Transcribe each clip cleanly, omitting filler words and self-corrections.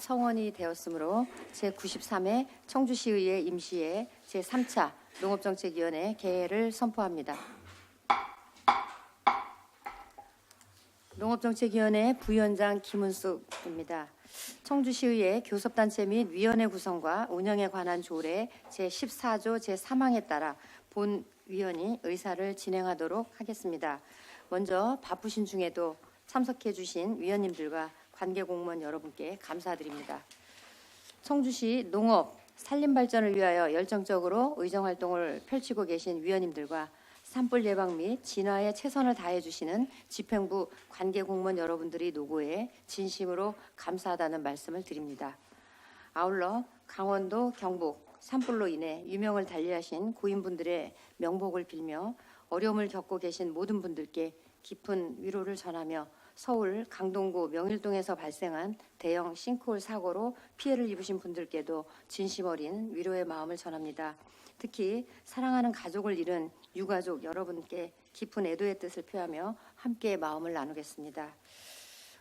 성원이 되었으므로 제93회 청주시의회 임시회 제3차 농업정책위원회 개회를 선포합니다. 농업정책위원회 부위원장 김은숙입니다. 청주시의회 교섭단체 및 위원회 구성과 운영에 관한 조례 제14조 제3항에 따라 본 위원이 의사를 진행하도록 하겠습니다. 먼저 바쁘신 중에도 참석해 주신 위원님들과 관계 공무원 여러분께 감사드립니다. 청주시 농업, 산림 발전을 위하여 열정적으로 의정활동을 펼치고 계신 위원님들과 산불 예방 및 진화에 최선을 다해 주시는 집행부 관계 공무원 여러분들이 노고에 진심으로 감사하다는 말씀을 드립니다. 아울러 강원도, 경북 산불로 인해 유명을 달리하신 고인분들의 명복을 빌며 어려움을 겪고 계신 모든 분들께 깊은 위로를 전하며 서울 강동구 명일동에서 발생한 대형 싱크홀 사고로 피해를 입으신 분들께도 진심 어린 위로의 마음을 전합니다. 특히 사랑하는 가족을 잃은 유가족 여러분께 깊은 애도의 뜻을 표하며 함께 마음을 나누겠습니다.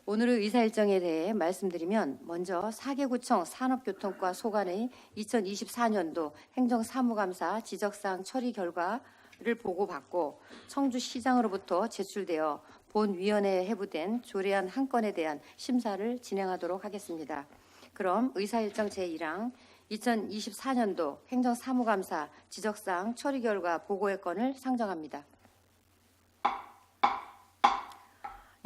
오늘의 의사 일정에 대해 말씀드리면 먼저 사개구청 산업교통과 소관의 2024년도 행정사무감사 지적사항 처리 결과를 보고받고 청주시장으로부터 제출되어 본위원회에 회부된 조례안 한 건에 대한 심사를 진행하도록 하겠습니다. 그럼 의사일정 제1항 2024년도 행정사무감사 지적사항 처리 결과 보고의 건을 상정합니다.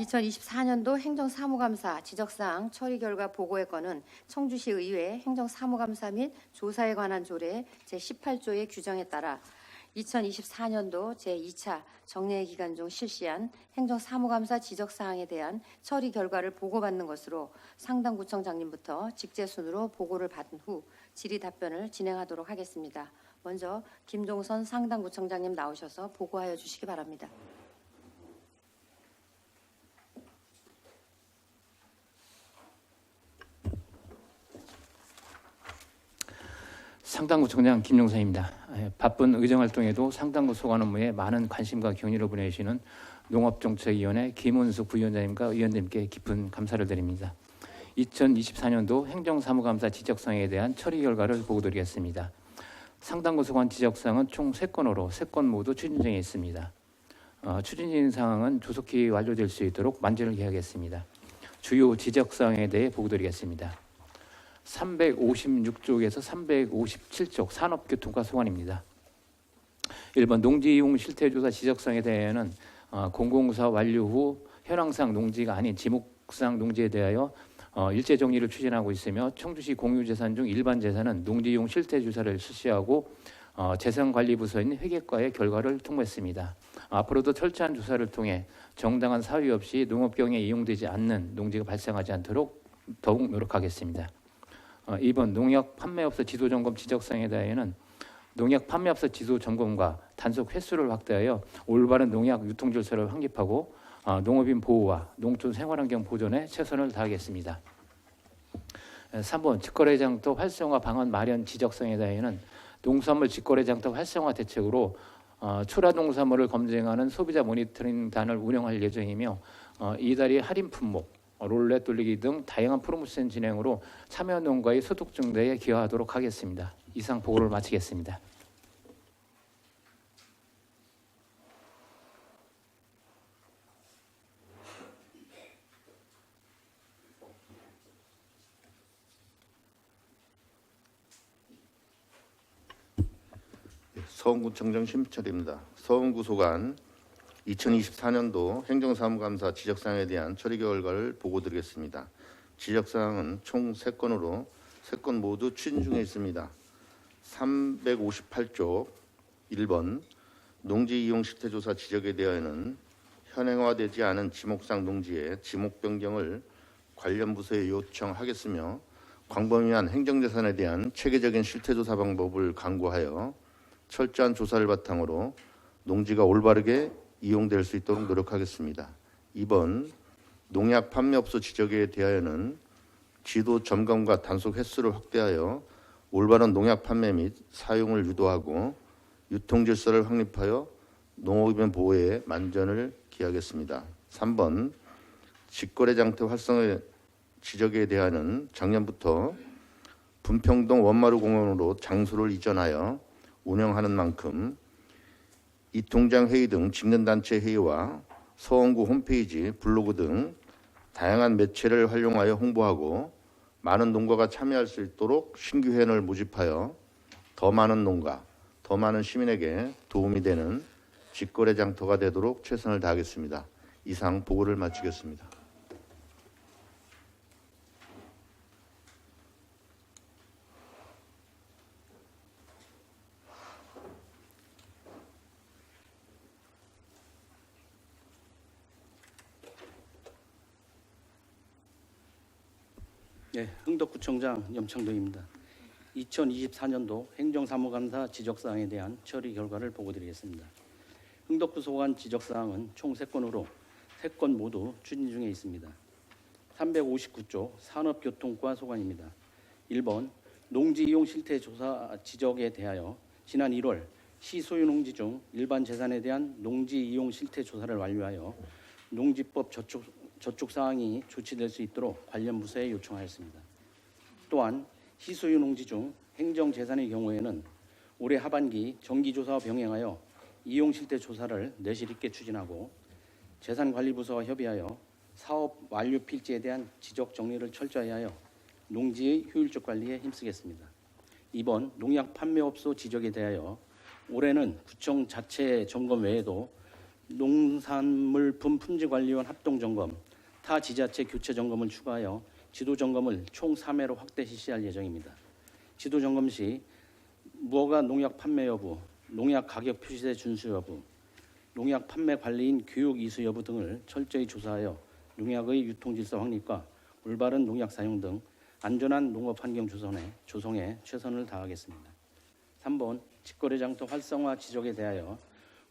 2024년도 행정사무감사 지적사항 처리 결과 보고의 건은 청주시 의회 행정사무감사 및 조사에 관한 조례 제18조의 규정에 따라 2024년도 제2차 정례 기간 중 실시한 행정사무감사 지적사항에 대한 처리 결과를 보고받는 것으로 상당구청장님부터 직제순으로 보고를 받은 후 질의 답변을 진행하도록 하겠습니다. 먼저 김종선 상당구청장님 나오셔서 보고하여 주시기 바랍니다. 상당구청장 김용선입니다. 바쁜 의정활동에도 상당구 소관 업무에 많은 관심과 격려를 보내주시는 농업정책위원회 김은숙 부위원장님과 의원님께 깊은 감사를 드립니다. 2024년도 행정사무감사 지적사항에 대한 처리 결과를 보고드리겠습니다. 상당구 소관 지적사항은 총 3건으로 3건 모두 추진 중에 있습니다. 추진 사항은 조속히 완료될 수 있도록 만전을 기하겠습니다. 주요 지적사항에 대해 보고드리겠습니다. 356쪽에서 357쪽 산업교통과 소관입니다. 1번 농지이용 실태조사 지적사항에 대해서는 공공사 완료 후 현황상 농지가 아닌 지목상 농지에 대하여 일제 정리를 추진하고 있으며 청주시 공유재산 중 일반 재산은 농지이용 실태조사를 실시하고 재산관리부서인 회계과의 결과를 통보했습니다. 앞으로도 철저한 조사를 통해 정당한 사유 없이 농업경에 이용되지 않는 농지가 발생하지 않도록 더욱 노력하겠습니다. 2번 농약 판매업소 지도점검 지적사항에 대해서는 농약 판매업소 지도점검과 단속 횟수를 확대하여 올바른 농약 유통 질서를 확립하고 농업인 보호와 농촌 생활환경 보존에 최선을 다하겠습니다. 3번 직거래 장터 활성화 방안 마련 지적사항에 대해서는 농산물 직거래 장터 활성화 대책으로 출하 농산물을 검증하는 소비자 모니터링단을 운영할 예정이며 이달의 할인 품목 롤렛 돌리기 등 다양한 프로모션 진행으로 참여 농가의 소득 증대에 기여하도록 하겠습니다. 이상 보고를 마치겠습니다. 서원구청장 심철입니다. 서원구 소관 2024년도 행정사무감사 지적사항에 대한 처리 결과를 보고드리겠습니다. 지적사항은 총 3건으로 3건 모두 추진 중에 있습니다. 358쪽 1번 농지이용 실태조사 지적에 대하여는 현행화되지 않은 지목상 농지의 지목 변경을 관련 부서에 요청하겠으며 광범위한 행정재산에 대한 체계적인 실태조사 방법을 강구하여 철저한 조사를 바탕으로 농지가 올바르게 이용될 수 있도록 노력하겠습니다. 2번 농약 판매업소 지적에 대하여는 지도 점검과 단속 횟수를 확대하여 올바른 농약 판매 및 사용을 유도하고 유통 질서를 확립하여 농업인 보호에 만전을 기하겠습니다. 3번 직거래 장터 활성화 지적에 대하여는 작년부터 분평동 원마루 공원으로 장소를 이전하여 운영하는 만큼 이통장 회의 등 집권단체 회의와 서원구 홈페이지, 블로그 등 다양한 매체를 활용하여 홍보하고 많은 농가가 참여할 수 있도록 신규 회원을 모집하여 더 많은 농가, 더 많은 시민에게 도움이 되는 직거래 장터가 되도록 최선을 다하겠습니다. 이상 보고를 마치겠습니다. 네, 흥덕구청장 염창도입니다. 2024년도 행정사무감사 지적사항에 대한 처리 결과를 보고드리겠습니다. 흥덕구 소관 지적사항은 총 3건으로 3건 모두 추진 중에 있습니다. 359조 산업교통과 소관입니다. 1번 농지 이용 실태 조사 지적에 대하여 지난 1월 시소유 농지 중 일반 재산에 대한 농지 이용 실태 조사를 완료하여 농지법 저촉 사항이 조치될 수 있도록 관련 부서에 요청하였습니다. 또한 시소유 농지 중 행정 재산의 경우에는 올해 하반기 정기조사와 병행하여 이용 실태 조사를 내실 있게 추진하고 재산관리부서와 협의하여 사업 완료 필지에 대한 지적 정리를 철저히 하여 농지의 효율적 관리에 힘쓰겠습니다. 2번 농약 판매업소 지적에 대하여 올해는 구청 자체 점검 외에도 농산물품 품질관리원 합동점검, 타 지자체 교체 점검을 추가하여 지도점검을 총 3회로 확대 실시할 예정입니다. 지도점검 시 무허가 농약 판매 여부, 농약 가격 표시세 준수 여부, 농약 판매 관리인 교육 이수 여부 등을 철저히 조사하여 농약의 유통질서 확립과 올바른 농약 사용 등 안전한 농업 환경 조성에 최선을 다하겠습니다. 3번 직거래 장터 활성화 지적에 대하여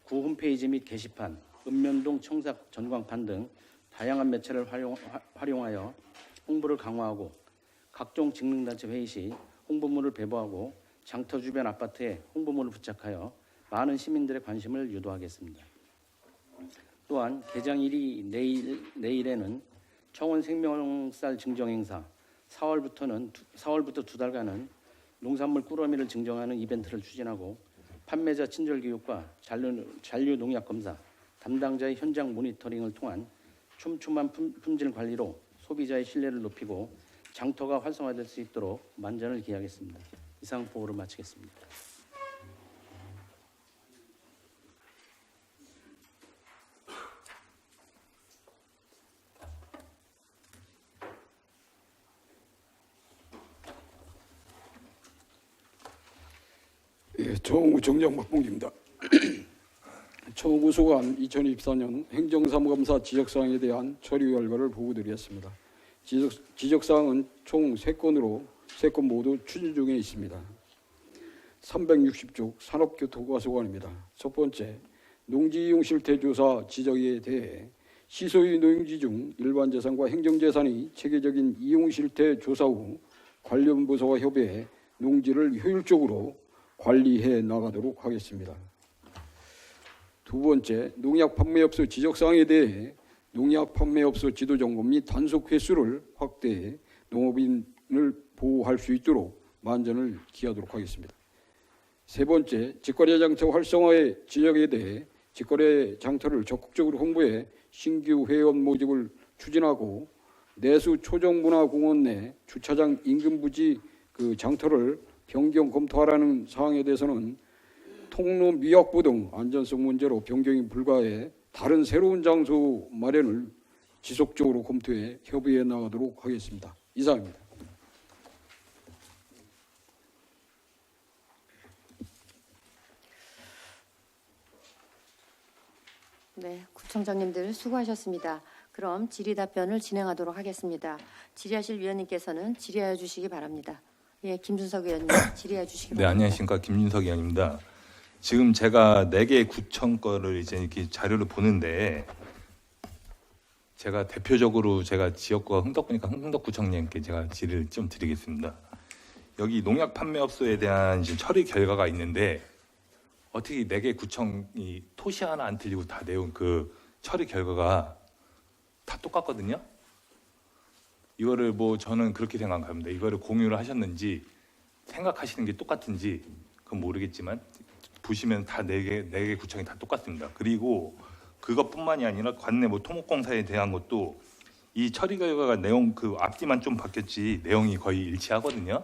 구 홈페이지 및 게시판, 읍면동 청삭 전광판 등 다양한 매체를 활용하여 홍보를 강화하고 각종 직능단체 회의 시 홍보물을 배부하고 장터 주변 아파트에 홍보물을 부착하여 많은 시민들의 관심을 유도하겠습니다. 또한 개장일이 내일에는 청원 생명쌀 증정 행사, 4월부터 2달간은 농산물 꾸러미를 증정하는 이벤트를 추진하고 판매자 친절 교육과 잔류 농약 검사, 담당자의 현장 모니터링을 통한 촘촘한 품질 관리로 소비자의 신뢰를 높이고 장터가 활성화될 수 있도록 만전을 기하겠습니다. 이상 보고를 마치겠습니다. 청구 정정 박봉기입니다. 청구 소관 2024년 행정사무감사 지적사항에 대한 처리 결과를 보고드리겠습니다. 지적사항은 총 3건으로 3건 모두 추진 중에 있습니다. 360쪽 산업교통과 소관입니다. 첫 번째, 농지이용 실태조사 지적에 대해 시소유 농지 중 일반 재산과 행정재산의 체계적인 이용 실태 조사 후 관련 부서와 협의해 농지를 효율적으로 관리해 나가도록 하겠습니다. 두 번째, 농약 판매업소 지적사항에 대해 농약 판매업소 지도점검 및 단속 횟수를 확대해 농업인을 보호할 수 있도록 만전을 기하도록 하겠습니다. 세 번째, 직거래 장터 활성화의 지적에 대해 직거래 장터를 적극적으로 홍보해 신규 회원 모집을 추진하고 내수 초정문화공원 내 주차장 인근 부지 장터를 변경 검토하라는 사항에 대해서는 통로 미확보 등 안전성 문제로 변경이 불가해 다른 새로운 장소 마련을 지속적으로 검토해 협의해 나가도록 하겠습니다. 이상입니다. 네, 구청장님들 수고하셨습니다. 그럼 질의 답변을 진행하도록 하겠습니다. 질의하실 위원님께서는 질의하여 주시기 바랍니다. 예, 김준석 의원님 질의해 주시기 바랍니다. 네, 안녕하십니까. 김준석 의원입니다. 지금 제가 4개 구청 거를 이제 이렇게 자료를 보는데 제가 대표적으로 제가 지역구가 흥덕구니까 흥덕구청장님께 제가 질의를 좀 드리겠습니다. 여기 농약 판매업소에 대한 지금 처리 결과가 있는데 어떻게 4개 구청이 토시 하나 안 틀리고 다 내온 그 처리 결과가 다 똑같거든요. 이거를 뭐 저는 그렇게 생각합니다. 이거를 공유를 하셨는지 생각하시는 게 똑같은지 그건 모르겠지만 보시면 다 네 개 구청이 다 똑같습니다. 그리고 그것뿐만이 아니라 관내 뭐 토목공사에 대한 것도 이 처리 결과가 내용 그 앞뒤만 좀 바뀌었지 내용이 거의 일치하거든요.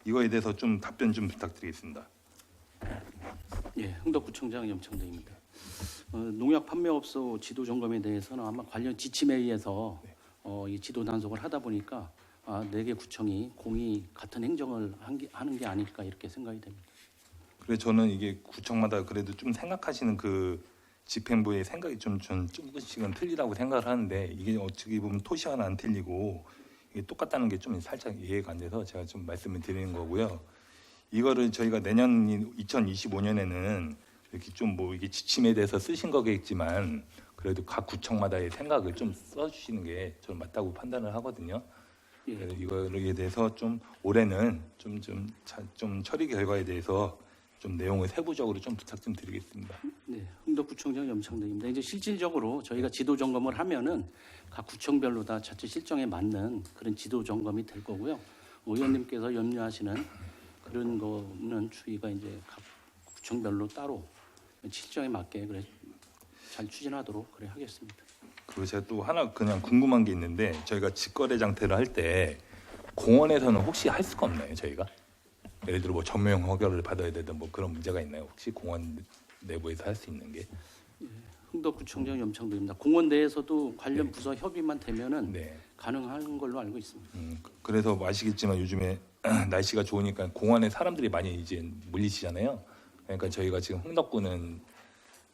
이거에 대해서 좀 답변 좀 부탁드리겠습니다. 예, 흥덕구청장 염창대입니다. 농약 판매업소 지도 점검에 대해서는 아마 관련 지침에 의해서 이 지도 단속을 하다 보니까 4개 구청이 공이 같은 행정을 하는 게 아닐까 이렇게 생각이 됩니다. 그래서 저는 이게 구청마다 그래도 좀 생각하시는 그 집행부의 생각이 좀 조금씩은 틀리다고 생각을 하는데 이게 어떻게 보면 토시 하나 안 틀리고 이게 똑같다는 게 좀 살짝 이해가 안 돼서 제가 좀 말씀을 드리는 거고요. 이거를 저희가 내년 2025년에는 이렇게 좀 뭐 이게 지침에 대해서 쓰신 거겠지만 그래도 각 구청마다의 생각을 좀 써주시는 게 저는 맞다고 판단을 하거든요. 예. 그래서 이거에 대해서 좀 올해는 좀 처리 결과에 대해서 좀 내용을 세부적으로 좀 부탁 좀 드리겠습니다. 네, 흥덕구청장 염창대입니다. 이제 실질적으로 저희가 지도 점검을 하면은 각 구청별로 다 자체 실정에 맞는 그런 지도 점검이 될 거고요. 의원님께서 염려하시는 그런 거는 저희가 이제 각 구청별로 따로 실정에 맞게 그래 잘 추진하도록 그래 하겠습니다. 그리고 제가 또 하나 그냥 궁금한 게 있는데 저희가 직거래 장터를 할 때 공원에서는 혹시 할 수가 없나요? 저희가 예를 들어 뭐 전용 허가를 받아야 되든 뭐 그런 문제가 있나요? 혹시 공원 내부에서 할 수 있는 게? 흥덕구청장 염창도입니다. 공원 내에서도 관련 부서 협의만 되면은 네. 가능한 걸로 알고 있습니다. 그래서 뭐 아시겠지만 요즘에 날씨가 좋으니까 공원에 사람들이 많이 이제 몰리시잖아요. 그러니까 저희가 지금 흥덕구는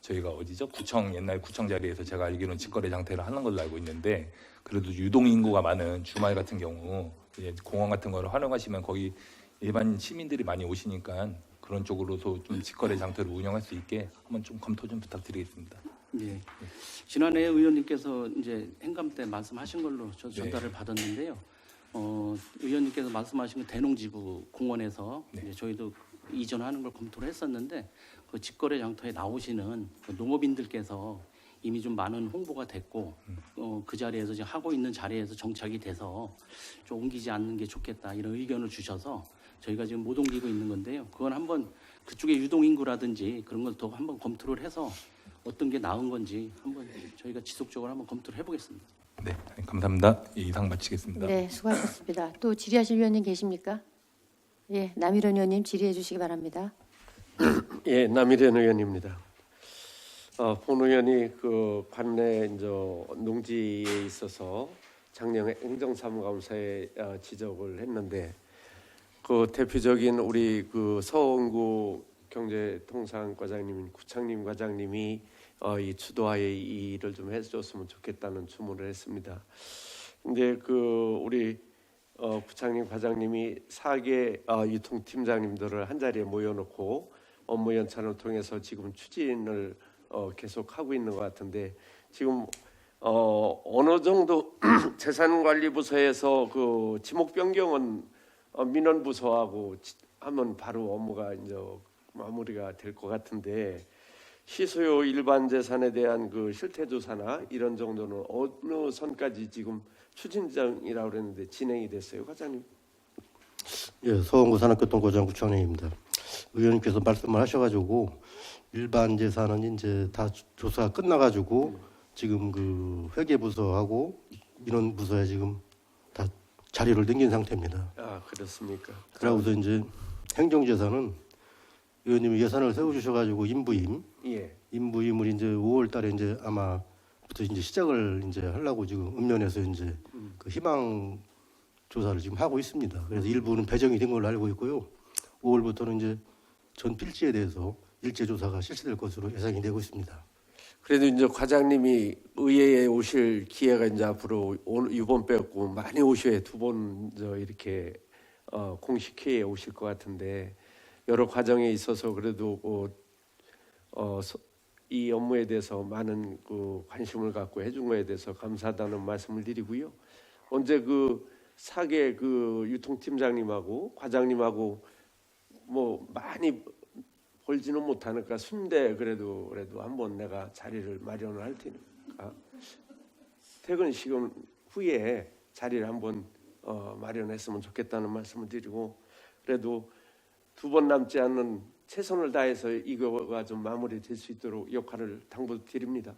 저희가 어디죠? 구청 옛날 구청 자리에서 제가 알기로는 직거래 장터를 하는 걸로 알고 있는데 그래도 유동 인구가 많은 주말 같은 경우 이제 공원 같은 거를 활용하시면 거기 일반 시민들이 많이 오시니까 그런 쪽으로도 좀 직거래 장터를 운영할 수 있게 한번 좀 검토 좀 부탁드리겠습니다. 예. 지난해 의원님께서 이제 행감 때 말씀하신 걸로 저 전달을 네. 받았는데요. 의원님께서 말씀하신 그 대농지구 공원에서 네. 이제 저희도 이전하는 걸 검토를 했었는데 그 직거래 장터에 나오시는 그 농업인들께서 이미 좀 많은 홍보가 됐고 그 자리에서 지금 하고 있는 자리에서 정착이 돼서 좀 옮기지 않는 게 좋겠다 이런 의견을 주셔서 저희가 지금 못 옮기고 있는 건데요. 그건 한번 그쪽에 유동 인구라든지 그런 걸 더 한번 검토를 해서 어떤 게 나은 건지 한번 저희가 지속적으로 한번 검토를 해보겠습니다. 네, 감사합니다. 이상 마치겠습니다. 네, 수고하셨습니다. 또 질의하실 위원님 계십니까? 예, 남일원 의원님 질의해 주시기 바랍니다. 예, 남일현 의원입니다. 본 의원이 그 관내 이제 농지에 있어서 작년 행정사무감사에 지적을 했는데 그 대표적인 우리 그 서원구 경제통상과장님, 구창림 과장님이 이 주도하에 이 일을 좀 해줬으면 좋겠다는 주문을 했습니다. 근데 그 우리 부창림 과장님이 4개 유통팀장님들을 한 자리에 모여놓고 업무 연찬을 통해서 지금 추진을 계속 하고 있는 것 같은데 지금 어느 정도 재산관리부서에서 그 지목 변경은 민원부서하고 하면 바로 업무가 이제 마무리가 될 것 같은데 시소유 일반 재산에 대한 그 실태조사나 이런 정도는 어느 선까지 지금 추진장이라고 그랬는데 진행이 됐어요, 과장님? 예, 서원구 산업교통고장 구청장입니다. 의원님께서 말씀을 하셔가지고 일반 재산은 이제 다 조사가 끝나가지고 지금 그 회계부서하고 민원부서에 지금 다 자료를 넘긴 상태입니다. 아, 그렇습니까? 그러고서 이제 행정재산은 의원님이 예산을 세워주셔가지고 인부임을 이제 5월달에 이제 아마부터 이제 시작을 이제 하려고 지금 읍면에서 이제 그 희망 조사를 지금 하고 있습니다. 그래서 일부는 배정이 된 걸로 알고 있고요. 5월부터는 이제 전 필지에 대해서 일제 조사가 실시될 것으로 예상이 되고 있습니다. 그래도 이제 과장님이 의회에 오실 기회가 이제 앞으로 이번 빼고 많이 오셔야 두 번 이렇게 공식 회의에 오실 것 같은데 여러 과정에 있어서 그래도 이 업무에 대해서 많은 그 관심을 갖고 해준 거에 대해서 감사하다는 말씀을 드리고요. 언제 그 4개 그 유통팀장님하고 과장님하고 뭐 많이 벌지는 못하니까 순대 그래도 한번 내가 자리를 마련을 할 테니까 퇴근 시간 후에 자리를 한번 마련했으면 좋겠다는 말씀을 드리고, 그래도 두 번 남지 않는 최선을 다해서 이거가 좀 마무리될 수 있도록 역할을 당부드립니다.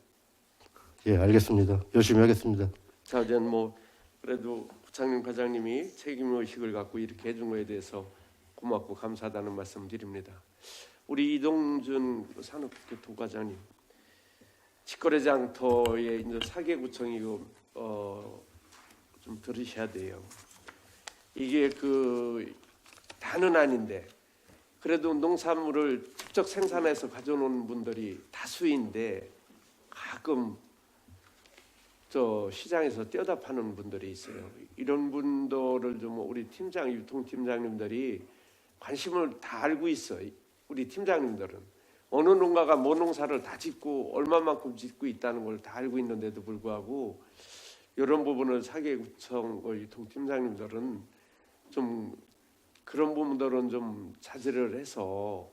예, 알겠습니다. 열심히 하겠습니다. 자, 이제 뭐 그래도 부장님, 과장님이 책임 의식을 갖고 이렇게 해준 거에 대해서 고맙고 감사하다는 말씀드립니다. 우리 이동준 산업교통과장님, 직거래장터의 이제 사계구청이 좀 들으셔야 돼요. 이게 그 다는 아닌데 그래도 농산물을 직접 생산해서 가져오는 분들이 다수인데 가끔 저 시장에서 떼어다 파는 분들이 있어요. 이런 분들을 좀 우리 팀장, 유통팀장님들이 관심을 다 알고 있어요. 우리 팀장님들은 어느 농가가 뭐 농사를 다 짓고 얼마만큼 짓고 있다는 걸 다 알고 있는데도 불구하고 이런 부분을 사계구청 유통팀장님들은 좀 그런 부분들은 좀 자제를 해서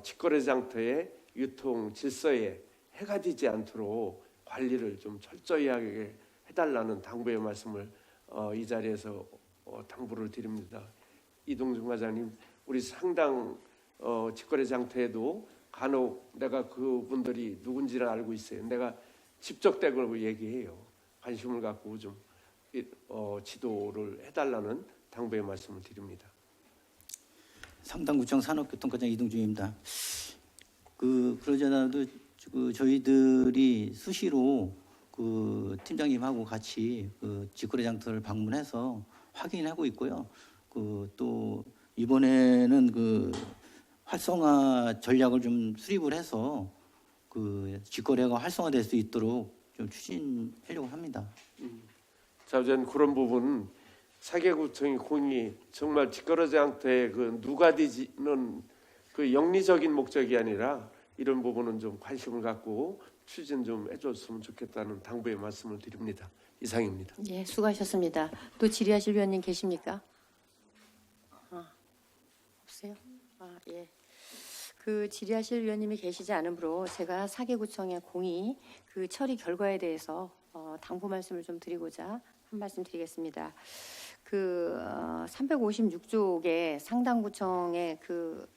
직거래장터의 유통 질서에 해가 되지 않도록 관리를 좀 철저히 하게 해달라는 당부의 말씀을 이 자리에서 당부를 드립니다. 이동준 과장님, 우리 상당 직거래장터에도 간혹 내가 그분들이 누군지를 알고 있어요. 내가 직접 대고 얘기해요. 관심을 갖고 좀 지도를 해달라는 당부의 말씀을 드립니다. 상당구청 산업교통과장 이동준입니다. 그러잖아도 저희들이 수시로 그 팀장님하고 같이 그 직거래장터를 방문해서 확인하고 있고요. 또 이번에는 그 활성화 전략을 좀 수립을 해서 그 직거래가 활성화될 수 있도록 좀 추진하려고 합니다. 자, 저는 그런 부분 사계구청이 공이 정말 직거래장터의 그 누가 되지는 그 영리적인 목적이 아니라 이런 부분은 좀 관심을 갖고 추진 좀 해줬으면 좋겠다는 당부의 말씀을 드립니다. 이상입니다. 예, 수고하셨습니다. 또 질의하실 위원님 계십니까? 없어요? 예. 그 질의하실 위원님이 계시지 않으므로 제가 사계구청의 공의 그 처리 결과에 대해서 당부 말씀을 좀 드리고자 한 말씀 드리겠습니다. 그 356쪽의 상당구청의 그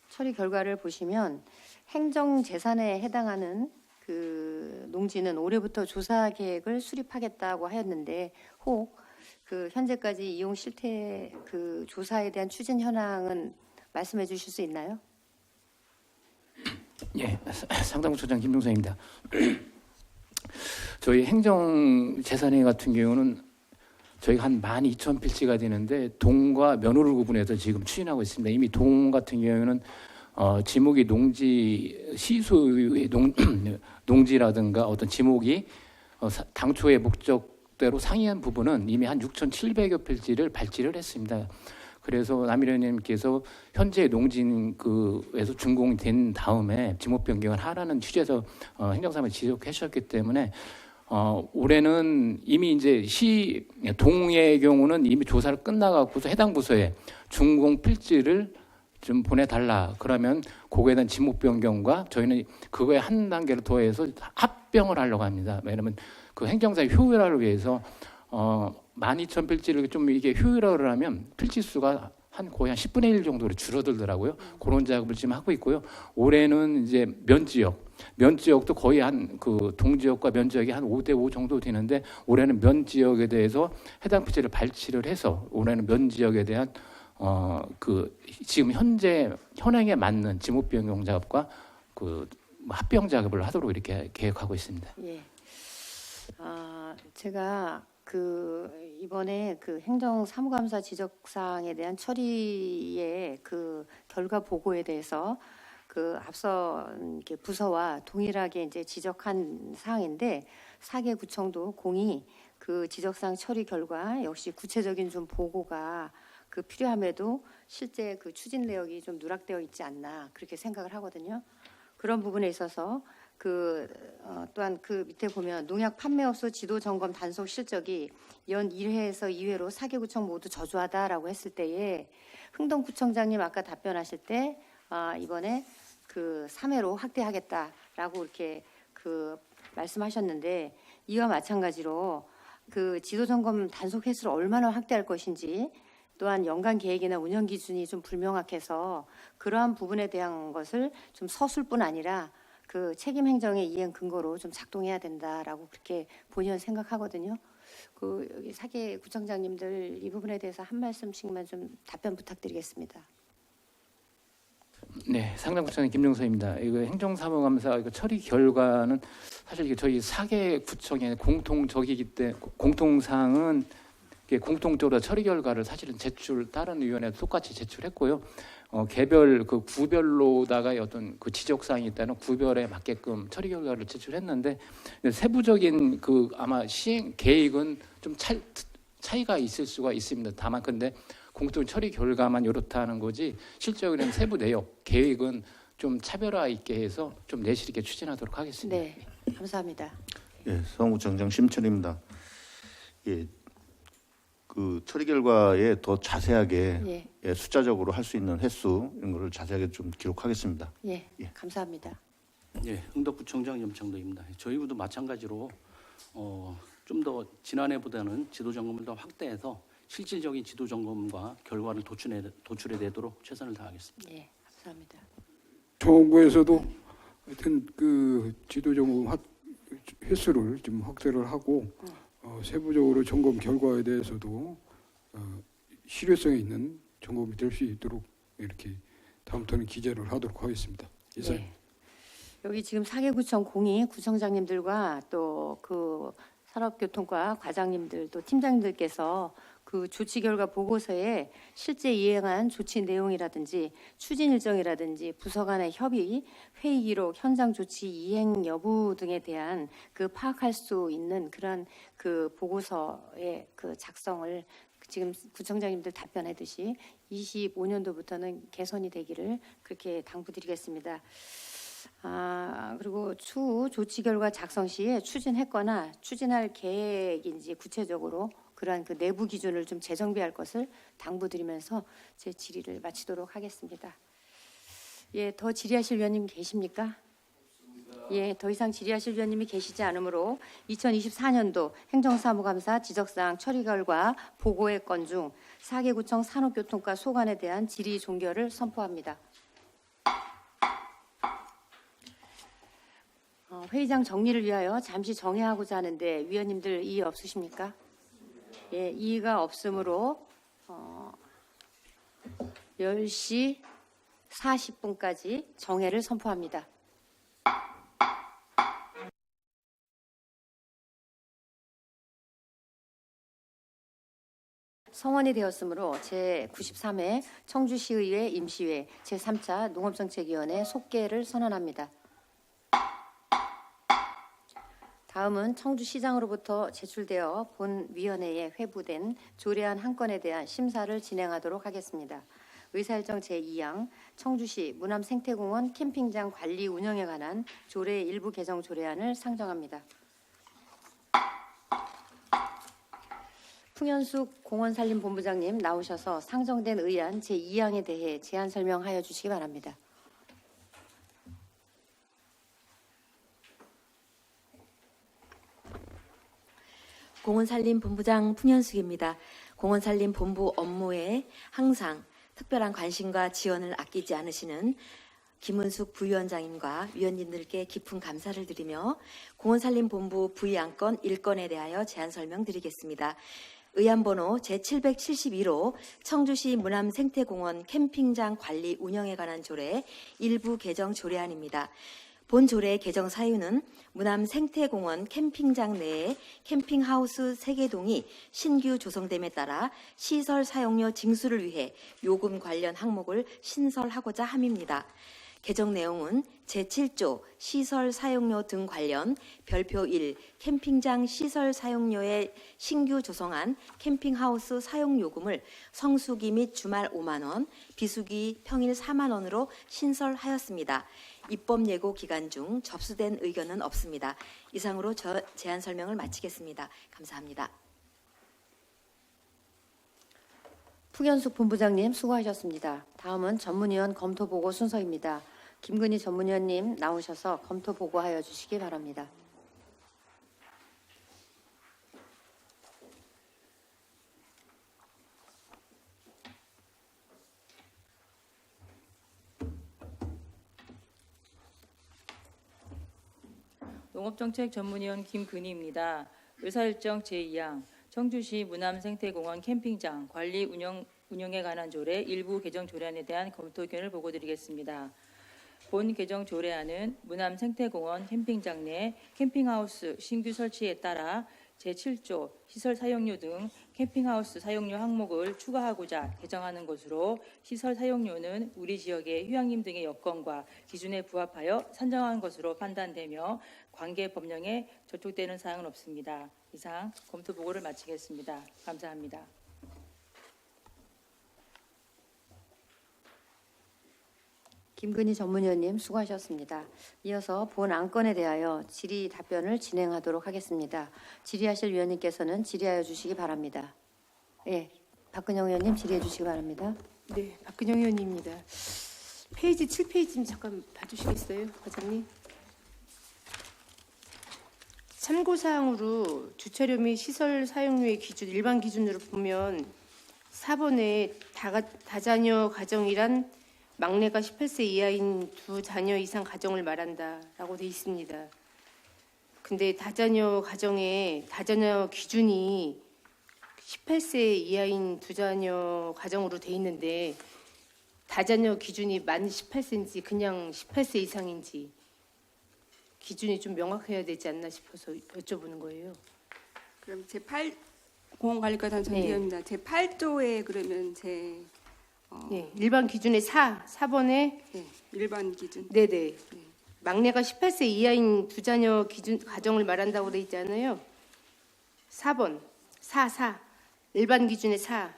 처리 결과를 보시면 행정재산에 해당하는 그 농지는 올해부터 조사 계획을 수립하겠다고 하였는데 혹 그 현재까지 이용 실태 그 조사에 대한 추진 현황은 말씀해 주실 수 있나요? 예, 상당구청장 김동선입니다. 저희 행정재산회 같은 경우는 저희가 한 12,000필지가 되는데 동과 면호를 구분해서 지금 추진하고 있습니다. 이미 동 같은 경우에는 지목이 농지 시소유의 농지라든가 어떤 지목이 당초의 목적대로 상이한 부분은 이미 한 6,700여 필지를 발지를 했습니다. 그래서 남일현님께서 현재 농지에서 준공이 된 다음에 지목 변경을 하라는 취지에서 행정사무에 지적해 주셨기 때문에 올해는 이미 이제 동의 경우는 이미 조사를 끝나갖고서 해당 부서에 준공 필지를 좀 보내달라. 그러면 그거에 대한 지목 변경과 저희는 그거에 한 단계를 더해서 합병을 하려고 합니다. 왜냐하면 그 행정사의 효율화를 위해서 12,000필지를 좀 이게 효율화를 하면 필지 수가 거의 한 10분의 1 정도로 줄어들더라고요. 그런 작업을 지금 하고 있고요. 올해는 이제 면지역도 거의 한 그 동지역과 면지역이 한 5대5 정도 되는데 올해는 면지역에 대해서 해당 필지를 발치를 해서 올해는 면지역에 대한 그 지금 현재 현행에 맞는 지목 변경 작업과 그 합병 작업을 하도록 이렇게 계획하고 있습니다. 예. 제가 이번에 그 행정사무감사 지적사항에 대한 처리의 그 결과 보고에 대해서 그 앞서 이렇게 부서와 동일하게 이제 지적한 사항인데 사계구청도 공이 그 지적사항 처리 결과 역시 구체적인 좀 보고가 그 필요함에도 실제 그 추진 내역이 좀 누락되어 있지 않나 그렇게 생각을 하거든요. 그런 부분에 있어서 또한 그 밑에 보면 농약 판매업소 지도 점검 단속 실적이 연 1회에서 2회로 사계구청 모두 저조하다라고 했을 때에 흥동구청장님 아까 답변하실 때 이번에 그 3회로 확대하겠다라고 이렇게 그 말씀하셨는데 이와 마찬가지로 그 지도 점검 단속 횟수를 얼마나 확대할 것인지 또한 연간 계획이나 운영 기준이 좀 불명확해서 그러한 부분에 대한 것을 좀 서술뿐 아니라 그 책임 행정의 이행 근거로 좀 작동해야 된다라고 그렇게 본의원 생각하거든요. 그 여기 사계 구청장님들 이 부분에 대해서 한 말씀씩만 좀 답변 부탁드리겠습니다. 네, 상당구청의 김종서입니다. 이거 행정사무감사 이거 처리 결과는 사실 이게 저희 사계 구청의 공통적이기 때문에 공통사항은 이게 공통적으로 처리 결과를 사실은 다른 위원회도 똑같이 제출했고요. 개별 그 구별로다가 어떤 그 지적사항이 있다는 구별에 맞게끔 처리 결과를 제출했는데 세부적인 그 아마 시행 계획은 좀 차이가 있을 수가 있습니다. 다만 근데 공통 처리 결과만 이렇다는 거지 실적으로는 세부 내용 계획은 좀 차별화 있게 해서 좀 내실 있게 추진하도록 하겠습니다. 네, 감사합니다. 예, 서울구청장 심철입니다. 예, 그 처리 결과에 더 자세하게 예, 숫자적으로 할 수 있는 횟수 이런 거를 자세하게 좀 기록하겠습니다. 예, 감사합니다. 예, 흥덕구청장 염창도입니다. 저희도 마찬가지로 좀 더 지난해보다는 지도 점검을 더 확대해서 실질적인 지도 점검과 결과를 도출해내도록 최선을 다하겠습니다. 예, 감사합니다. 정부에서도 하여튼 그 지도 점검 횟수를 좀 확대를 하고 세부적으로 점검 결과에 대해서도 실효성이 있는 점검이 될 수 있도록 이렇게 다음부터는 기재를 하도록 하겠습니다. 이상. 네. 여기 지금 사계구청 공이 구청장님들과 또 그 산업교통과 과장님들 또 팀장님들께서 그 조치 결과 보고서에 실제 이행한 조치 내용이라든지 추진 일정이라든지 부서 간의 협의, 회의 기록, 현장 조치 이행 여부 등에 대한 그 파악할 수 있는 그런 그 보고서의 그 작성을 지금 구청장님들 답변했듯이 25년도부터는 개선이 되기를 그렇게 당부드리겠습니다. 그리고 추후 조치 결과 작성 시에 추진했거나 추진할 계획인지 구체적으로 그러한 그 내부 기준을 좀 재정비할 것을 당부드리면서 제 질의를 마치도록 하겠습니다. 예, 더 질의하실 위원님 계십니까? 예, 더 이상 질의하실 위원님이 계시지 않으므로 2024년도 행정사무감사 지적사항 처리 결과 보고의 건 중 사계구청 산업교통과 소관에 대한 질의 종결을 선포합니다. 회의장 정리를 위하여 잠시 정회하고자 하는데 위원님들 이의 없으십니까? 예, 이의가 없으므로 10시 40분까지 정회를 선포합니다. 성원이 되었으므로 제93회 청주시의회 임시회 제3차 농업정책위원회 속개를 선언합니다. 다음은 청주시장으로부터 제출되어 본 위원회에 회부된 조례안 한 건에 대한 심사를 진행하도록 하겠습니다. 의사일정 제2항 청주시 문암생태공원 캠핑장 관리 운영에 관한 조례 일부 개정 조례안을 상정합니다. 풍현숙 공원산림본부장님 나오셔서 상정된 의안 제2항에 대해 제안 설명하여 주시기 바랍니다. 공원산림본부장 풍현숙입니다. 공원산림본부 업무에 항상 특별한 관심과 지원을 아끼지 않으시는 김은숙 부위원장님과 위원님들께 깊은 감사를 드리며 공원산림본부 부의안건 1건에 대하여 제안 설명드리겠습니다. 의안번호 제772로 청주시 문암생태공원 캠핑장 관리 운영에 관한 조례 일부 개정 조례안입니다. 본 조례의 개정 사유는 문암생태공원 캠핑장 내에 캠핑하우스 3개동이 신규 조성됨에 따라 시설 사용료 징수를 위해 요금 관련 항목을 신설하고자 함입니다. 개정 내용은 제7조 시설 사용료 등 관련 별표 1 캠핑장 시설 사용료에 신규 조성한 캠핑하우스 사용요금을 성수기 및 주말 5만 원, 비수기 평일 4만 원으로 신설하였습니다. 입법 예고 기간 중 접수된 의견은 없습니다. 이상으로 제안 설명을 마치겠습니다. 감사합니다. 풍현숙 본부장님 수고하셨습니다. 다음은 전문위원 검토보고 순서입니다. 김근희 전문위원님 나오셔서 검토보고하여 주시기 바랍니다. 농업정책 전문위원 김근희입니다. 의사일정 제2항 청주시 문암생태공원 캠핑장 관리 운영에 관한 조례 일부 개정 조례안에 대한 검토 의견을 보고드리겠습니다. 본 개정 조례안은 문암생태공원 캠핑장 내 캠핑하우스 신규 설치에 따라 제7조 시설 사용료 등 캠핑하우스 사용료 항목을 추가하고자 개정하는 것으로 시설 사용료는 우리 지역의 휴양림 등의 여건과 기준에 부합하여 산정한 것으로 판단되며 관계 법령에 저촉되는 사항은 없습니다. 이상 검토 보고를 마치겠습니다. 감사합니다. 김근희 전문위원님 수고하셨습니다. 이어서 본 안건에 대하여 질의 답변을 진행하도록 하겠습니다. 질의하실 위원님께서는 질의하여 주시기 바랍니다. 예, 박근영 의원님 질의해 주시기 바랍니다. 네, 박근영 의원입니다. 페이지 7페이지 좀 잠깐 봐주시겠어요, 과장님? 참고사항으로 주차료 및 시설 사용료의 기준, 일반 기준으로 보면 4번에 다자녀 가정이란 막내가 18세 이하인 두 자녀 이상 가정을 말한다라고 돼 있습니다. 근데 다자녀 가정의 다자녀 기준이 18세 이하인 두 자녀 가정으로 돼 있는데 다자녀 기준이 만 18세인지 그냥 18세 이상인지 기준이 좀 명확해야 되지 않나 싶어서 여쭤보는 거예요. 그럼 제8 공원관리과장 전기현입니다. 제8조에 그러면 네, 일반 기준의 4번에 네, 일반 기준. 네네. 막내가 18세 이하인 두 자녀 기준 가정을 말한다고 돼 있잖아요. 4번 4 일반 기준의 4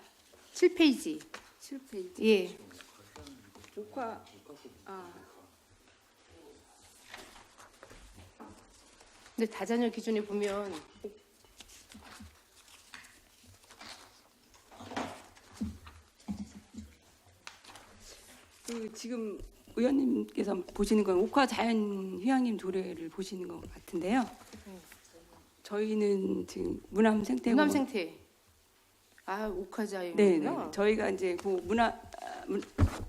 7페이지. 7페이지. 예. 옥화 근데 다자녀 기준에 보면 그 지금 의원님께서 보시는 건 옥화 자연 휴양림 조례를 보시는 것 같은데요. 저희는 지금 문암 생태 옥화 자연. 네, 저희가 이제 그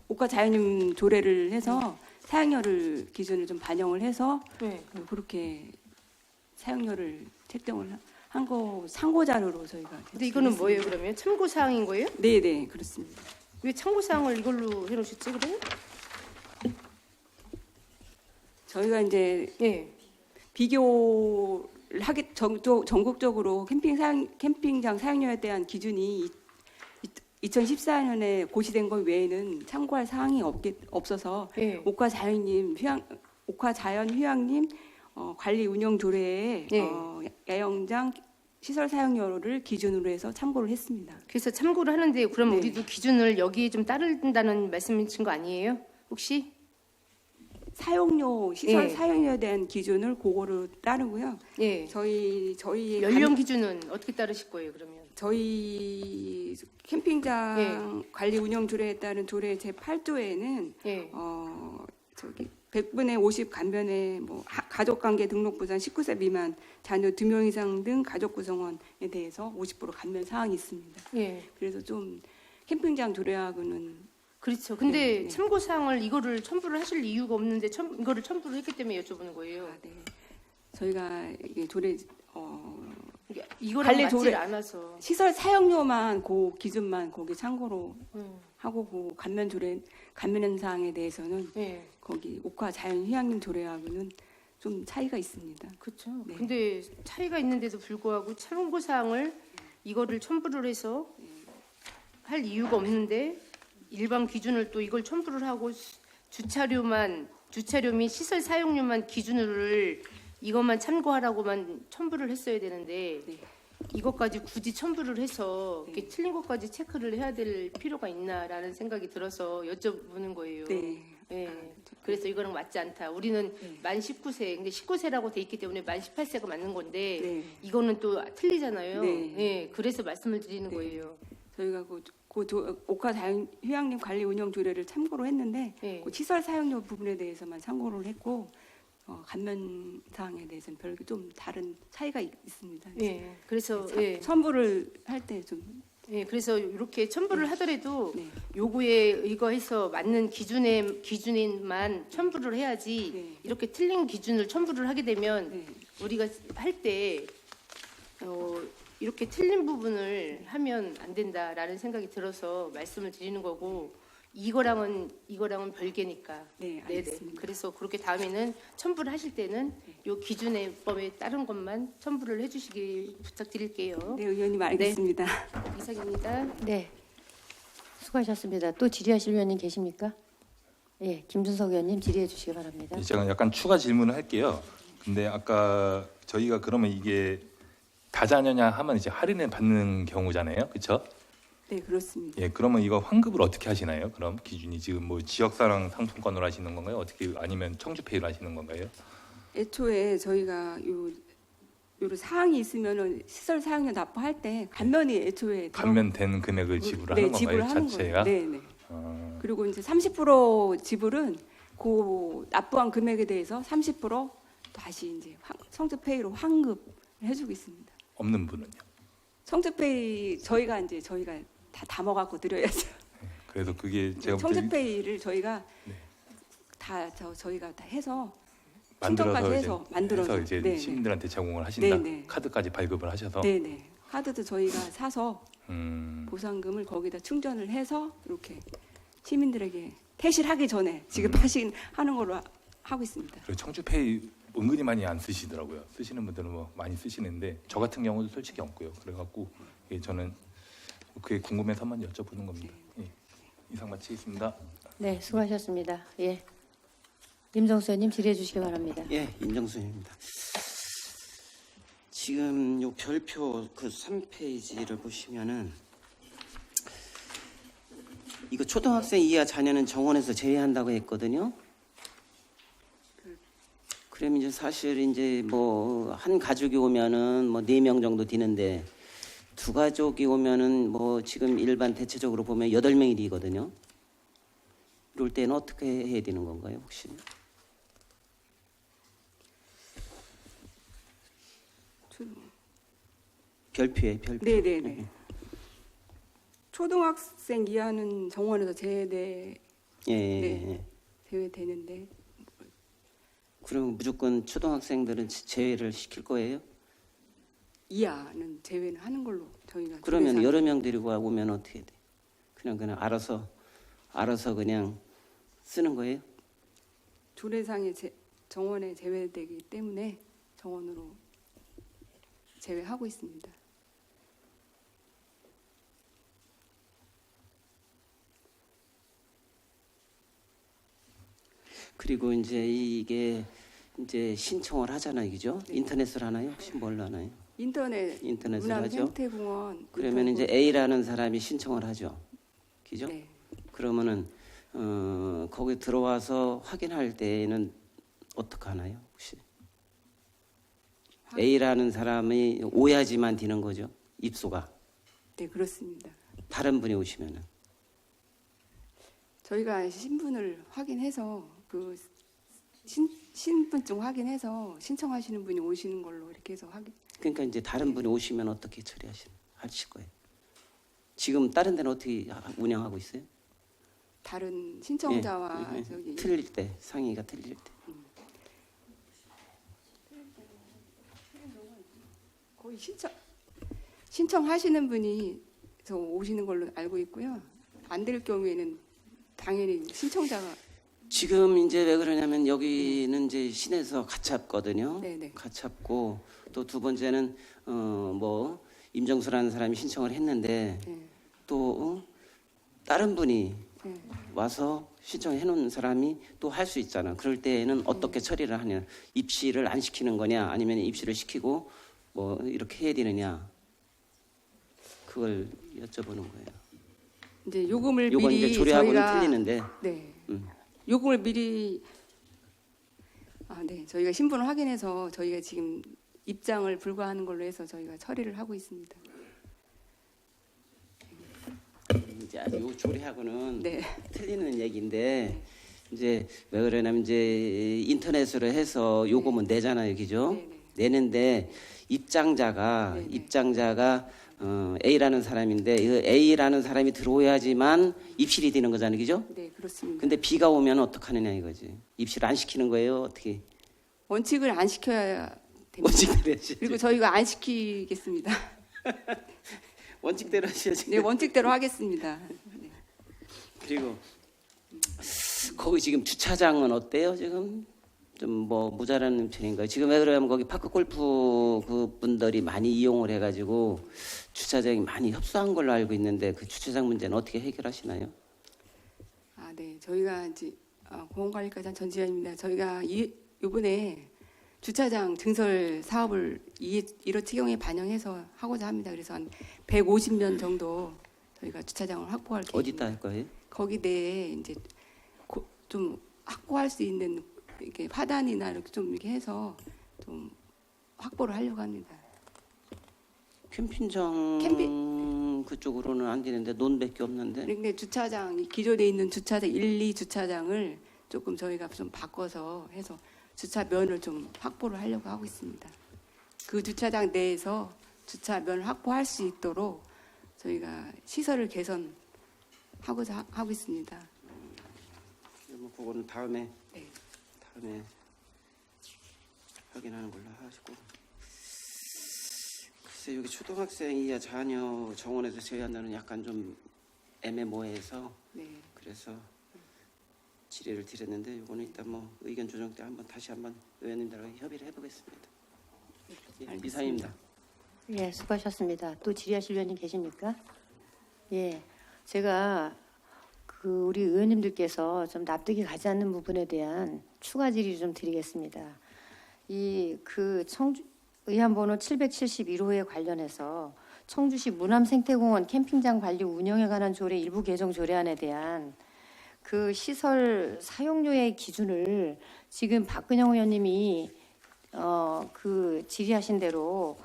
옥화 자연휴양 조례를 해서 사용료를 기준을 좀 반영을 해서 그렇게 사용료를 책정을 한 거 참고 자료로 저희가. 근데 이거는 뭐예요, 그러면? 참고 사항인 거예요? 네, 그렇습니다. 왜 참고 사항을 이걸로 해 놓으셨지, 그래요? 저희가 이제 비교를 전국적으로 캠핑장 사용료에 대한 기준이 2014년에 고시된 것 외에는 참고할 사항이 없어서 옥화 자연 휴양림 관리 운영 조례에 야영장 시설 사용료를 기준으로 해서 참고를 했습니다. 그래서 참고를 하는데 그럼 우리도 기준을 여기에 좀 따른다는 말씀이신 거 아니에요? 혹시? 사용료 시설 사용료에 대한 기준을 그거로 따르고요. 저희의 연령 기준은 어떻게 따르실 거예요, 그러면? 저희 캠핑장 관리 운영 조례에 따른 조례 제8조에는 저기 100분의 50 간변에 뭐 가족관계 등록부산 19세 미만 자녀 2명 이상 등 가족 구성원에 대해서 50% 감면 사항이 있습니다. 그래서 좀 캠핑장 조례하고는 그렇죠. 근데 참고 사항을 이거를 첨부를 하실 이유가 없는데 이거를 첨부를 했기 때문에 여쭤보는 거예요. 저희가 이게 조례 이거랑 맞지 않아서 시설 사용료만 그 기준만 거기 참고로 하고 그 감면 사항에 대해서는 거기 옥화 자연 휴양림 조례하고는 좀 차이가 있습니다. 그렇죠. 근데 차이가 있는데도 불구하고 참고 사항을 이거를 첨부를 해서 할 이유가 없는데 일반 기준을 또 이걸 첨부를 하고 주차료 및 시설 사용료만 기준을 이것만 참고하라고만 첨부를 했어야 되는데 이것까지 굳이 첨부를 해서 이렇게 틀린 것까지 체크를 해야 될 필요가 있나라는 생각이 들어서 여쭤보는 거예요. 그래서 이거랑 맞지 않다. 우리는 만 19세, 근데 19세라고 돼 있기 때문에 만 18세가 맞는 건데 이거는 또 틀리잖아요. 그래서 말씀을 드리는 거예요. 저희가 옥화 자연 휴양림 관리 운영 조례를 참고로 했는데 그 시설 사용료 부분에 대해서만 참고를 했고 감면 사항에 대해서는 별개 좀 다른 차이가 있습니다. 그래서 첨부를 할 때 좀 그래서 이렇게 첨부를 하더라도 요구에 의거해서 맞는 기준에만 첨부를 해야지 이렇게 틀린 기준을 첨부를 하게 되면 우리가 할 때 이렇게 틀린 부분을 하면 안 된다라는 생각이 들어서 말씀을 드리는 거고 이거랑은 별개니까. 네, 알겠습니다. 그래서 그렇게 다음에는 첨부를 하실 때는 요 기준의 법에 따른 것만 첨부를 해주시기 부탁드릴게요. 네, 의원님 알겠습니다. 이상입니다. 네, 수고하셨습니다. 또 질의하실 위원님 계십니까? 예, 김준석 의원님 질의해 주시기 바랍니다. 예, 제가 약간 추가 질문을 할게요. 근데 아까 저희가 그러면 이게 다자녀냐 하면 이제 할인을 받는 경우잖아요, 그렇죠? 네, 그렇습니다. 예, 그러면 이거 환급을 어떻게 하시나요? 그럼 기준이 지금 뭐 지역사랑 상품권으로 하시는 건가요? 어떻게 아니면 청주페이로 하시는 건가요? 애초에 저희가 요 사항이 있으면은 시설 사용료 납부할 때 감면이 애초에 감면된 금액을 지불하는 건가요? 지불하는 자체가? 거예요. 네, 네. 그리고 이제 30% 지불은 그 납부한 금액에 대해서 30% 다시 이제 청주페이로 환급을 해주고 있습니다. 없는 분은요? 청주페이 저희가 다 먹어갖고 드려야죠. 그래서 그게 제가 청주페이를 저희가 네. 저희가 다 해서 만들어서 충전까지 이제 해서 만들어서 이제 네, 시민들한테 제공을 하신다. 네, 네. 카드까지 발급을 하셔서. 네, 네. 카드도 저희가 사서 음, 보상금을 거기다 충전을 해서 이렇게 시민들에게 퇴실하기 전에 지급 하는 걸로 하고 있습니다. 그리고 청주페이 은근히 많이 안 쓰시더라고요. 쓰시는 분들은 뭐 많이 쓰시는데 저 같은 경우도 솔직히 없고요. 그래갖고 예, 저는 그게 궁금해서 한번 여쭤보는 겁니다. 예, 이상 마치겠습니다. 네, 수고하셨습니다. 예, 임정수 의원님 질의해 주시기 바랍니다. 예, 임정수입니다. 지금 요 별표 그 3페이지를 보시면은 이거 초등학생 이하 자녀는 정원에서 제외한다고 했거든요. 그러면 이제 사실 이제 뭐 한 가족이 오면은 뭐 4명 정도 되는데 두 가족이 오면은 뭐 지금 일반 대체적으로 보면 8명이 되거든요. 이럴 때는 어떻게 해야 되는 건가요, 혹시? 별표에 별표. 네네네. 초등학생 이하는 정원에서 제외되는데 그럼 무조건 초등학생들은 제외를 시킬 거예요? 이하는 제외는 하는 걸로 저희가. 그러면 여러 명 데리고 오면 어떻게 돼? 그냥 알아서 그냥 쓰는 거예요? 조례상에 정원에 제외되기 때문에 정원으로 제외하고 있습니다. 그리고 이제 이게 이제 신청을 하잖아요, 그죠? 네. 인터넷을 하나요? 혹시 뭘로 하나요? 인터넷을 문화 하죠. 생태공원. 그러면 이제 A라는 사람이 신청을 하죠, 그죠? 네. 그러면은 거기 들어와서 확인할 때는 어떻게 하나요, 혹시? A라는 사람이 오야지만 되는 거죠, 입소가. 네, 그렇습니다. 다른 분이 오시면은. 저희가 신분을 확인해서 그 신분증 확인해서 신청하시는 분이 오시는 걸로 이렇게 해서 그러니까 이제 다른 분이 오시면 어떻게 하실 거예요? 지금 다른 데는 어떻게 운영하고 있어요? 다른 신청자와 예, 저기 틀릴 때, 상의가 틀릴 때. 거의 신청하시는 분이 저 오시는 걸로 알고 있고요. 안 될 경우에는 당연히 신청자가. 지금 이제 왜 그러냐면 여기는 이제 시내에서 가깝거든요. 네네. 가깝고 또 두 번째는 뭐 임정수라는 사람이 신청을 했는데 네. 또 다른 분이 네. 와서 신청해 놓은 사람이 또 할 수 있잖아. 그럴 때에는 어떻게 처리를 하냐? 입시를 안 시키는 거냐? 아니면 입시를 시키고 뭐 이렇게 해야 되느냐? 그걸 여쭤보는 거예요. 이제 요금을 요건 미리 이제 조례하고는 저희가 틀리는데. 네. 요금을 미리 저희가 신분을 확인해서 저희가 지금 입장을 불가하는 걸로 해서 저희가 처리를 하고 있습니다. 이제 요 조례하고는 네. 틀리는 얘기인데 이제 왜 그러냐면 이제 인터넷으로 해서 요금은 내잖아요, 그죠? 네네. 내는데 입장자가 네네. A라는 사람인데 이 A라는 사람이 들어와야지만 입실이 되는 거잖아요, 그죠? 네, 그렇습니다. 근데 B가 오면 어떡하느냐 이거지. 입실 안 시키는 거예요, 어떻게? 원칙을 안 시켜야 됩니다. 원칙대로 하셔야죠. 그리고 저희가 안 시키겠습니다. 원칙대로 하셔야죠. 네, 원칙대로 하겠습니다. 네. 그리고 거기 지금 주차장은 어때요? 지금 좀 뭐 모자라는 편인가요? 지금 왜 그러냐면 거기 파크 골프 그 분들이 많이 이용을 해가지고 주차장이 많이 협소한 걸로 알고 있는데 그 주차장 문제는 어떻게 해결하시나요? 아, 네. 저희가 이제 공원관리과장 전지현입니다. 저희가 이번에 주차장 증설 사업을 1호 특경에 반영해서 하고자 합니다. 그래서 한 150년 정도 저희가 주차장을 확보할 계획입니다. 어디다 할 거예요? 거기 내에 이제 좀 확보할 수 있는 이렇게 화단이나 이렇게 좀 이렇게 해서 좀 확보를 하려고 합니다. 캠핑장 그쪽으로는 안 되는데 논밖에 없는데. 그런데 주차장 기존에 있는 주차장 1, 2주차장을 조금 저희가 좀 바꿔서 해서 주차면을 좀 확보를 하려고 하고 있습니다. 그 주차장 내에서 주차면을 확보할 수 있도록 저희가 시설을 개선하고자 하고 있습니다. 뭐 그거는 다음에 네. 확인하는 걸로 하시고. 글쎄 여기 초등학생 이하 자녀 정원에서 제외한다는 약간 좀 애매모호해서 네. 그래서 질의를 드렸는데 이거는 일단 뭐 의견 조정 때 다시 한번 의원님들하고 협의를 해보겠습니다. 예, 이상입니다. 예, 수고하셨습니다. 또 질의하실 위원님 계십니까? 예, 제가 우리 의원님들께서 좀 납득이 가지 않는 부분에 대한 추가 질의 좀 드리겠습니다. 의안번호 771호에 관련해서 청주시 문암생태공원 캠핑장 관리 운영에 관한 조례 일부 개정 조례안에 대한 그 시설 사용료의 기준을 지금 박근영 의원님이 질의하신 대로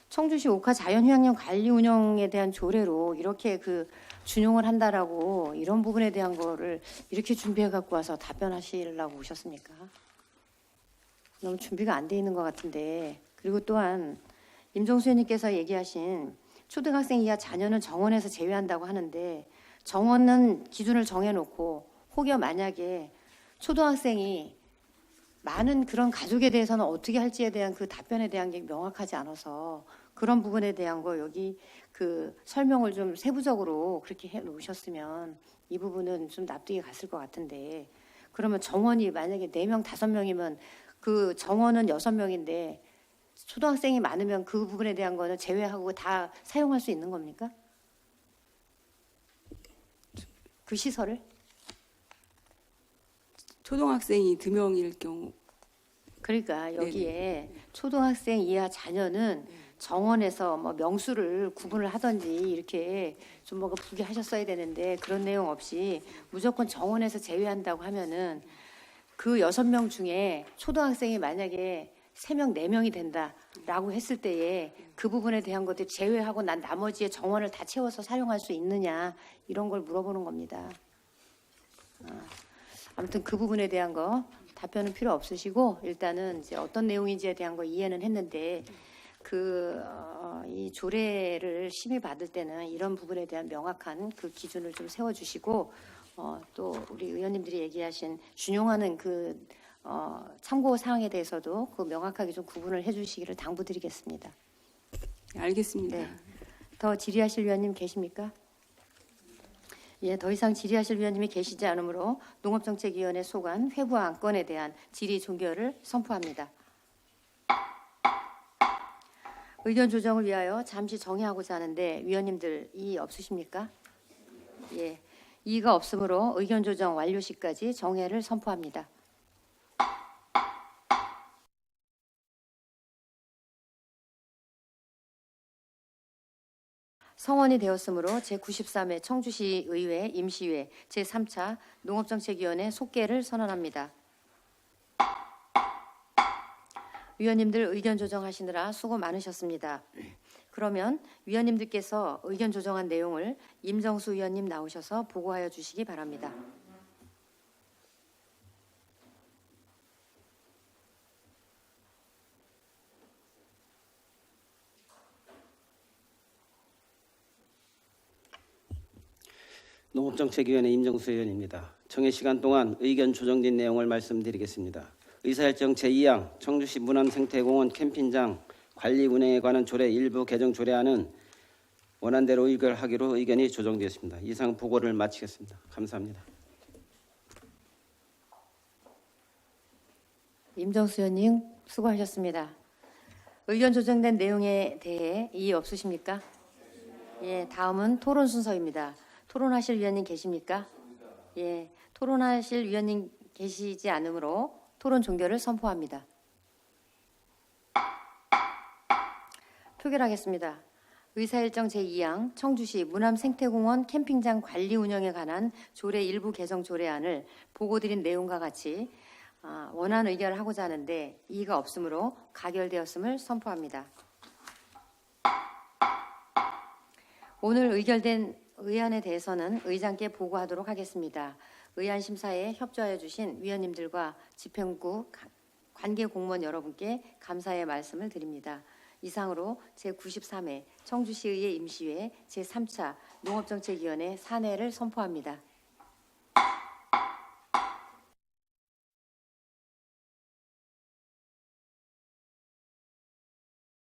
청주시 옥화 자연휴양림 관리 운영에 대한 조례로 이렇게 준용을 한다라고 이런 부분에 대한 거를 이렇게 준비해 갖고 와서 답변하시려고 오셨습니까? 너무 준비가 안 돼 있는 것 같은데. 그리고 또한 임종수 의원님께서 얘기하신 초등학생 이하 자녀는 정원에서 제외한다고 하는데 정원은 기준을 정해놓고 혹여 만약에 초등학생이 많은 그런 가족에 대해서는 어떻게 할지에 대한 그 답변에 대한 게 명확하지 않아서 그런 부분에 대한 거 여기 설명을 좀 세부적으로 그렇게 해 놓으셨으면 이 부분은 좀 납득이 갔을 것 같은데 그러면 정원이 만약에 4명, 5명이면 그 정원은 6명인데 초등학생이 많으면 그 부분에 대한 거는 제외하고 다 사용할 수 있는 겁니까? 그 시설을? 초등학생이 2명일 경우. 그러니까 여기에 네네. 초등학생 이하 자녀는 정원에서 뭐 명수를 구분을 하든지 이렇게 좀 뭐가 부기하셨어야 되는데 그런 내용 없이 무조건 정원에서 제외한다고 하면은 그 6명 중에 초등학생이 만약에 3명, 4명이 된다라고 했을 때에 그 부분에 대한 것들 제외하고 난 나머지의 정원을 다 채워서 사용할 수 있느냐 이런 걸 물어보는 겁니다. 아무튼 그 부분에 대한 거 답변은 필요 없으시고 일단은 이제 어떤 내용인지에 대한 거 이해는 했는데 이 조례를 심의받을 때는 이런 부분에 대한 명확한 그 기준을 좀 세워주시고 또 우리 의원님들이 얘기하신 준용하는 참고 사항에 대해서도 명확하게 좀 구분을 해주시기를 당부드리겠습니다. 네, 알겠습니다. 네. 더 질의하실 위원님 계십니까? 예, 더 이상 질의하실 위원님이 계시지 않으므로 농업정책위원회 소관 회부 안건에 대한 질의 종결을 선포합니다. 의견 조정을 위하여 잠시 정의하고자 하는데 위원님들 이의 없으십니까? 예, 이의가 없으므로 의견 조정 완료 시까지 정회를 선포합니다. 성원이 되었으므로 제93회 청주시 의회 임시회 제3차 농업정책위원회 속개를 선언합니다. 위원님들 의견 조정하시느라 수고 많으셨습니다. 그러면 위원님들께서 의견 조정한 내용을 임정수 위원님 나오셔서 보고하여 주시기 바랍니다. 농업정책위원회 임정수 의원입니다. 정해 시간 동안 의견 조정된 내용을 말씀드리겠습니다. 의사일정 제2항 청주시 문암생태공원 캠핑장 관리 운영에 관한 조례 일부 개정 조례안은 원안대로 의결하기로 의견이 조정되었습니다. 이상 보고를 마치겠습니다. 감사합니다. 임정수 의원님 수고하셨습니다. 의견 조정된 내용에 대해 이의 없으십니까? 예, 다음은 토론 순서입니다. 토론하실 위원님 계십니까? 예, 토론하실 위원님 계시지 않으므로 토론 종결을 선포합니다. 표결하겠습니다. 의사일정 제2항 청주시 문암생태공원 캠핑장 관리 운영에 관한 조례 일부 개정 조례안을 보고드린 내용과 같이 원안 의결을 하고자 하는데 이의가 없으므로 가결되었음을 선포합니다. 오늘 의결된 의안에 대해서는 의장께 보고하도록 하겠습니다. 의안 심사에 협조하여 주신 위원님들과 집행부 관계 공무원 여러분께 감사의 말씀을 드립니다. 이상으로 제93회 청주시의회 임시회 제3차 농업정책위원회 산회를 선포합니다.